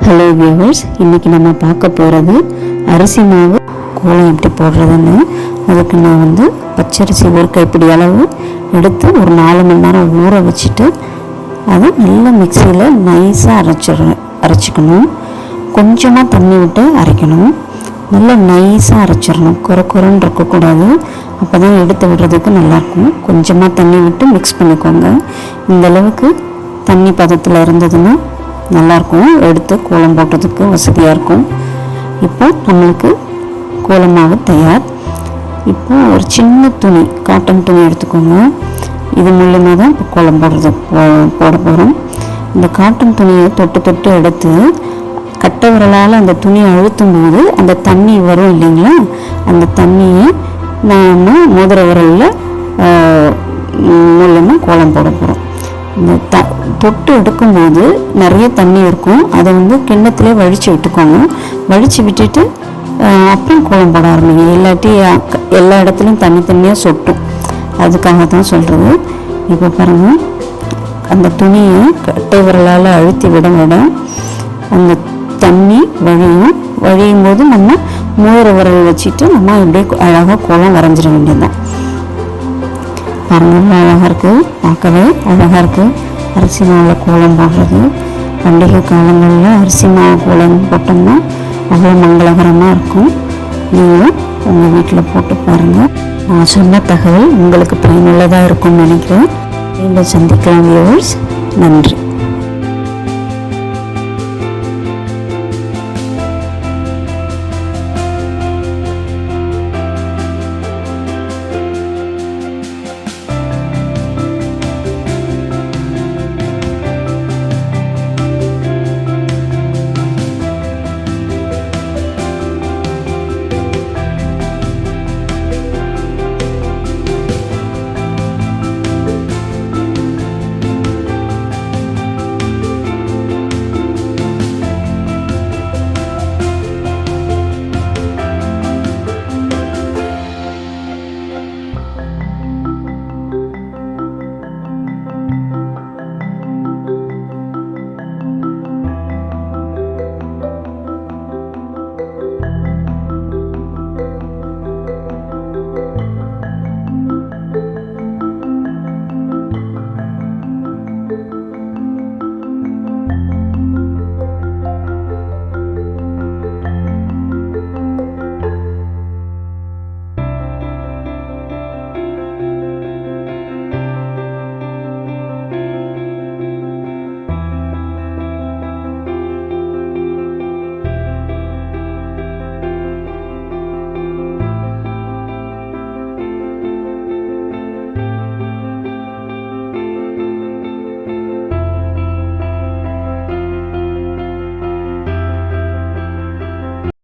Hello viewers, இன்றைக்கி நம்ம பார்க்க போகிறது அரிசி மாவு கோலம் எப்படி போடுறதுன்னு. அதுக்கு நான் பச்சரிசி ஒரு கைப்பிடி அளவு எடுத்து ஒரு 4 மணி நேரம் ஊற வச்சுட்டு அதை நல்லா மிக்சியில் நைஸாக அரைச்சிக்கணும். கொஞ்சமாக தண்ணி விட்டு அரைக்கணும். நல்லா நைஸாக அரைச்சிடணும், குறைன்னு இருக்கக்கூடாது. அப்போ தான் எடுத்து விடுறதுக்கு நல்லாயிருக்கும். கொஞ்சமாக தண்ணி விட்டு மிக்ஸ் பண்ணிக்கோங்க. இந்தளவுக்கு தண்ணி பதத்தில் இருந்ததுன்னா நல்லாயிருக்கும், எடுத்து கோலம் போடுறதுக்கு வசதியாக இருக்கும். இப்போ நம்மளுக்கு கோலமாவு தயார். இப்போ ஒரு சின்ன துணி, காட்டன் துணி எடுத்துக்கோங்க. இது மூலமாக தான் இப்போ கோலம் போட போகிறோம். இந்த காட்டன் துணியை தொட்டு எடுத்து கட்டை விரலால் அந்த துணியை அழுத்தும் போது அந்த தண்ணி வரும் இல்லைங்களா, அந்த தண்ணியை நாம் மோதிர விரலில் மூலமாக கோலம் போட போகிறோம். இந்த தொட்டு எடுக்கும்போது நிறைய தண்ணி இருக்கும், அதை கிண்ணத்திலே வழித்து விட்டுக்கோங்க. வழித்து விட்டுட்டு அப்புறம் கோலம் போட ஆரம்பிங்க. இல்லாட்டி எல்லா இடத்துலையும் தண்ணியாக சொட்டும். அதுக்காக தான் சொல்கிறது. இப்போ பாருங்கள், அந்த துணியை கட்டை விரலால் அழுத்தி விட அந்த தண்ணி வழியும் போது நம்ம மோதிர விரல் வச்சுட்டு நம்ம இப்படியே அழகாக கோலம் வரைஞ்சிட வேண்டியதுதான். பாருங்கள், அழகாக இருக்குது, பார்க்கவே அழகாக இருக்குது. அரிசி மாவில் கோலம் போடுறது பண்டிகை காலங்களில் அரிசி மாவு கோலம் போட்டோம்னா அவ்வளோ மங்களகரமாக இருக்கும். நீங்களும் உங்கள் வீட்டில் போட்டு பாருங்கள். நான் சொன்ன தகவல் உங்களுக்கு பயனுள்ளதாக இருக்கும்னு நினைக்கிறேன். மீண்டும் சந்திக்கலாம் வியூவர்ஸ். நன்றி.